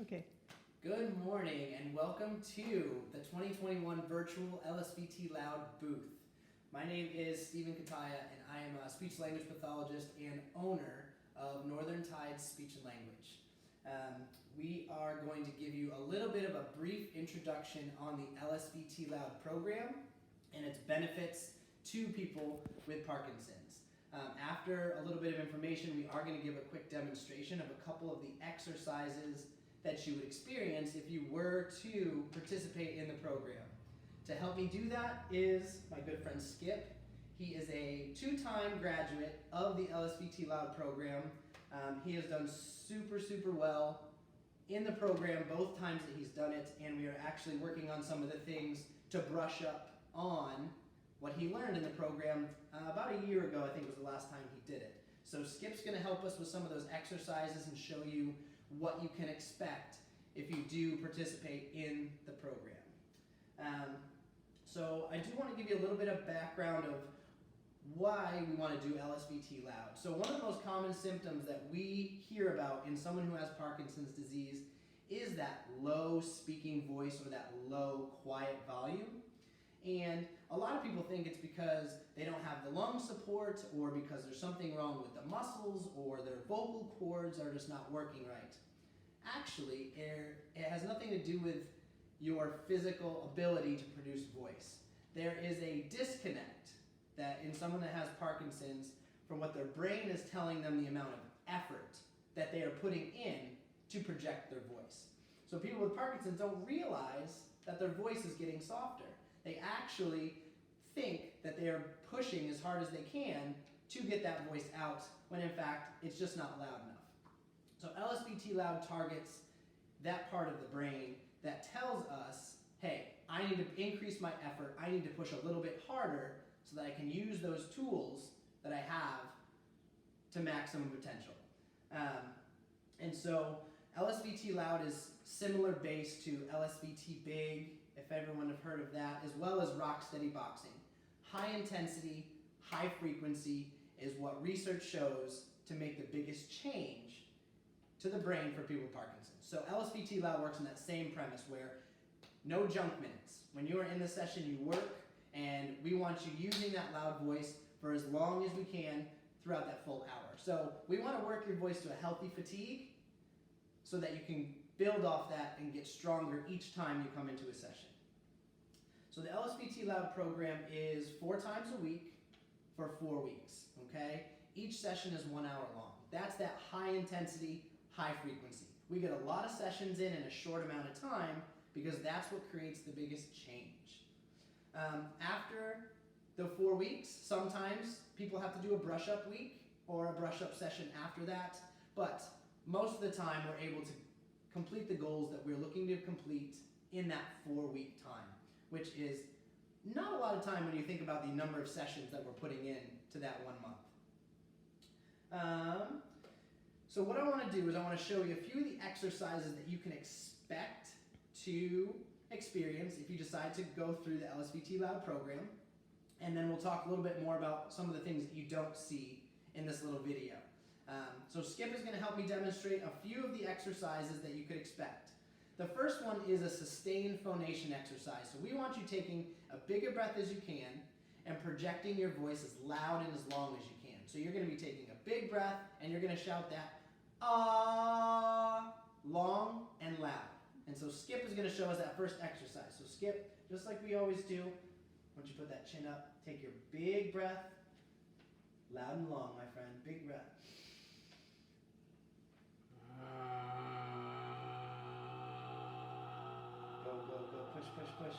Okay. Good morning and welcome to the 2021 virtual LSVT Loud booth. My name is Stephen Kataya and I am a speech language pathologist and owner of Northern Tides Speech and Language. We are going to give you a little bit of a brief introduction on the LSVT Loud program and its benefits to people with Parkinson's. After a little bit of information, we are going to give a quick demonstration of a couple of the exercises that you would experience if you were to participate in the program. To help me do that is my good friend Skip. He is a two-time graduate of the LSVT Loud program. He has done super well in the program both times that he's done it, and we are actually working on some of the things to brush up on what he learned in the program about a year ago. I think was the last time he did it. So Skip's going to help us with some of those exercises and show you what you can expect if you do participate in the program. So I do want to give you a little bit of background of why we want to do LSVT Loud. So one of the most common symptoms that we hear about in someone who has Parkinson's disease is that low speaking voice or that low quiet volume. And a lot of people think it's because they don't have the lung support or because there's something wrong with the muscles or their vocal cords are just not working right. Actually, it has nothing to do with your physical ability to produce voice. There is a disconnect that in someone that has Parkinson's from what their brain is telling them the amount of effort that they are putting in to project their voice. So people with Parkinson's don't realize that their voice is getting softer. They actually think that they are pushing as hard as they can to get that voice out, when in fact it's just not loud enough. So LSVT Loud targets that part of the brain that tells us, hey, I need to increase my effort, I need to push a little bit harder so that I can use those tools that I have to maximum potential. And so LSVT Loud is similar base to LSVT Big, if everyone have heard of that, as well as rock steady boxing. High intensity, high frequency is what research shows to make the biggest change to the brain for people with Parkinson's. So LSVT Loud works on that same premise where no junk minutes. When you are in the session, you work, and we want you using that loud voice for as long as we can throughout that full hour. So we want to work your voice to a healthy fatigue so that you can build off that and get stronger each time you come into a session. So the LSVT Loud program is 4 times a week for 4 weeks, okay? Each session is 1 hour long. That's that high intensity, high frequency. We get a lot of sessions in a short amount of time because that's what creates the biggest change. After the 4 weeks, sometimes people have to do a brush-up week or a brush-up session after that, but most of the time we're able to complete the goals that we're looking to complete in that 4-week time, which is not a lot of time when you think about the number of sessions that we're putting in to that 1 month. So what I want to do is I want to show you a few of the exercises that you can expect to experience if you decide to go through the LSVT Loud program, and then we'll talk a little bit more about some of the things that you don't see in this little video. So Skip is going to help me demonstrate a few of the exercises that you could expect. The first one is a sustained phonation exercise. So we want you taking a bigger breath as you can and projecting your voice as loud and as long as you can. So you're going to be taking a big breath and you're going to shout that ah, long and loud. And so Skip is going to show us that first exercise. So Skip, just like we always do, once you put that chin up, take your big breath, loud and long, my friend, big breath. Go, push.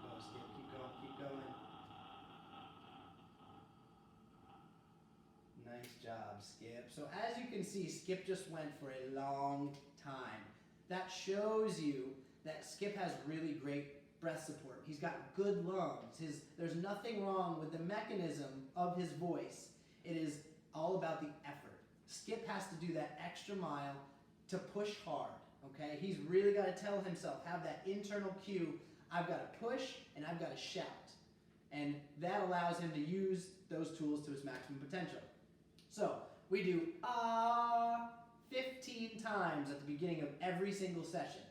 Go, Skip, keep going. Nice job, Skip. So as you can see, Skip just went for a long time. That shows you that Skip has really great breath support. He's got good lungs. There's nothing wrong with the mechanism of his voice. It is all about the effort. Skip has to do that extra mile to push hard, okay? He's really got to tell himself, have that internal cue, I've got to push and I've got to shout. And that allows him to use those tools to his maximum potential. So We do 15 times at the beginning of every single session.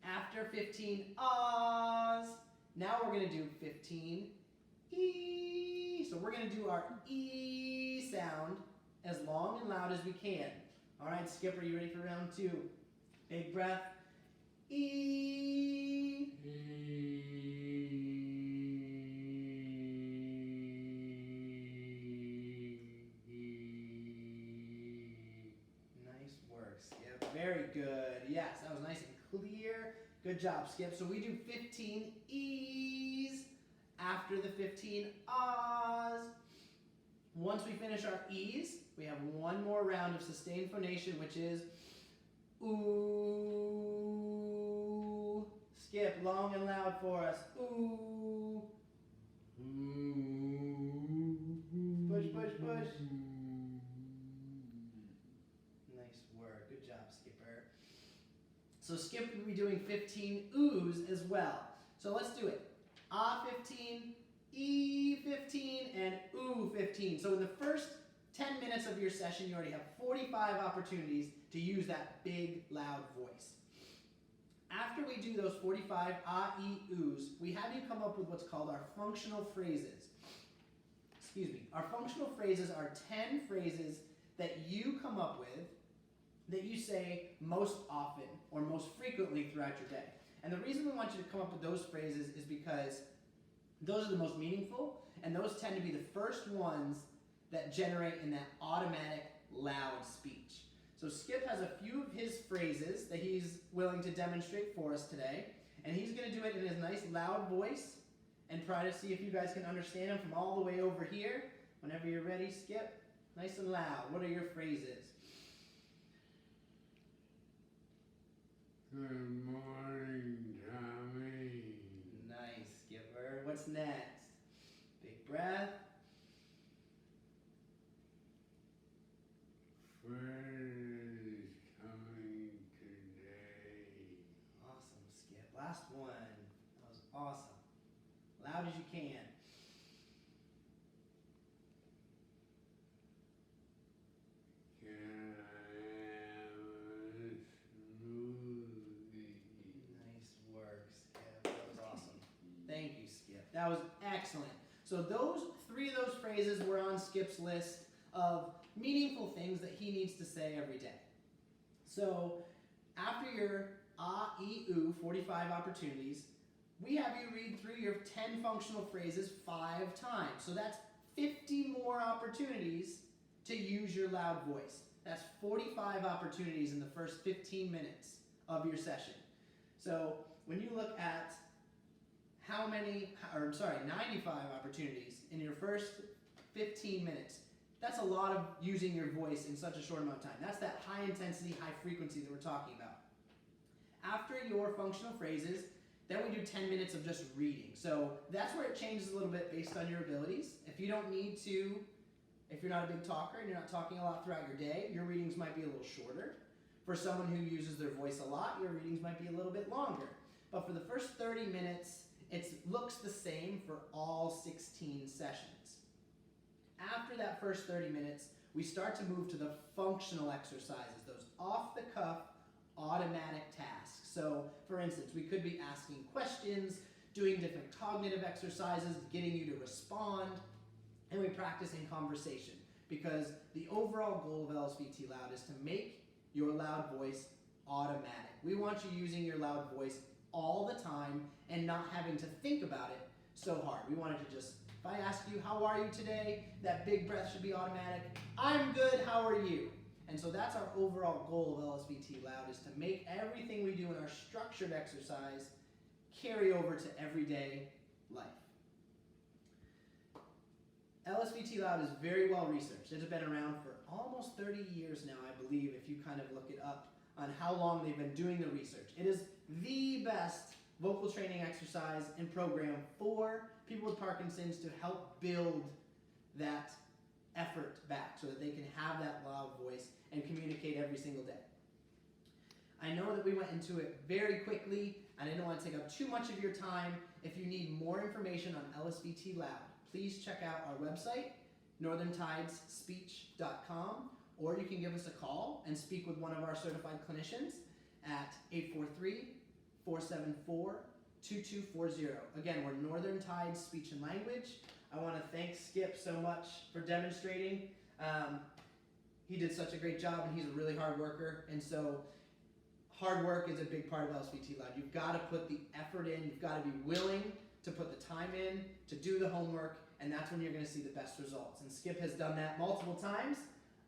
After 15 ahs, now we're going to do 15 E. So we're going to do our E sound as long and loud as we can. All right, Skip, are you ready for round 2? Big breath. E. Nice work, Skip. Very good. Yes, that was nice and clear. Good job, Skip. So we do 15 E's after the 15 ahs. Once we finish our E's, we have one more round of sustained phonation, which is ooh. Skip, long and loud for us. Ooh. Push, push, push. Nice work. Good job, Skipper. So Skip will be doing 15 oohs as well. So let's do it. Ah 15, E 15, and ooh 15. So in the first 10 minutes of your session, you already have 45 opportunities to use that big, loud voice. After we do those 45 ah, e, oohs, we have you come up with what's called our functional phrases. Excuse me. Our functional phrases are 10 phrases that you come up with that you say most often or most frequently throughout your day. And the reason we want you to come up with those phrases is because those are the most meaningful, and those tend to be the first ones that generate in that automatic loud speech. So Skip has a few of his phrases that he's willing to demonstrate for us today, and he's going to do it in his nice loud voice and try to see if you guys can understand him from all the way over here. Whenever you're ready, Skip, nice and loud. What are your phrases? Good morning, Tommy. Nice, Skipper. What's next? Big breath. Fred is coming today. Awesome, Skip. Last one. That was awesome. Loud as you can. Can I have a smoothie? Nice work, Skip. That was awesome. Thank you, Skip. That was excellent. So three of those phrases were on Skip's list of meaningful things that he needs to say every day. So after your ah, e, ooh, 45 opportunities, we have you read through your 10 functional phrases 5 times. So that's 50 more opportunities to use your loud voice. That's 45 opportunities in the first 15 minutes of your session. So when you look at 95 opportunities in your first 15 minutes, that's a lot of using your voice in such a short amount of time. That's that high intensity, high frequency that we're talking about. After your functional phrases, then we do 10 minutes of just reading. So that's where it changes a little bit based on your abilities. If you don't need to, if you're not a big talker and you're not talking a lot throughout your day, your readings might be a little shorter. For someone who uses their voice a lot, your readings might be a little bit longer. But for the first 30 minutes, it looks the same for all 16 sessions. After that first 30 minutes, we start to move to the functional exercises, those off-the-cuff automatic tasks. So, for instance, we could be asking questions, doing different cognitive exercises, getting you to respond, and we practice in conversation. Because the overall goal of LSVT Loud is to make your loud voice automatic. We want you using your loud voice all the time and not having to think about it so hard. We want it to just, if I ask you, how are you today? That big breath should be automatic. I'm good, how are you? And so that's our overall goal of LSVT Loud, is to make everything we do in our structured exercise carry over to everyday life. LSVT Loud is very well researched. It has been around for almost 30 years now, I believe, if you kind of look it up on how long they've been doing the research. It is the best vocal training exercise and program for people with Parkinson's to help build that effort back so that they can have that loud voice and communicate every single day. I know that we went into it very quickly, and I didn't want to take up too much of your time. If you need more information on LSVT Loud, please check out our website, northerntidesspeech.com, or you can give us a call and speak with one of our certified clinicians at 843-474-2240. Again, we're Northern Tides Speech and Language. I want to thank Skip so much for demonstrating. He did such a great job, and he's a really hard worker, and so hard work is a big part of LSVT Loud. You've got to put the effort in, you've got to be willing to put the time in, to do the homework, and that's when you're going to see the best results. And Skip has done that multiple times,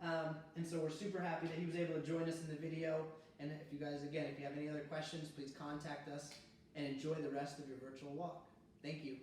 and so we're super happy that he was able to join us in the video. And if you guys, again, if you have any other questions, please contact us, and enjoy the rest of your virtual walk. Thank you.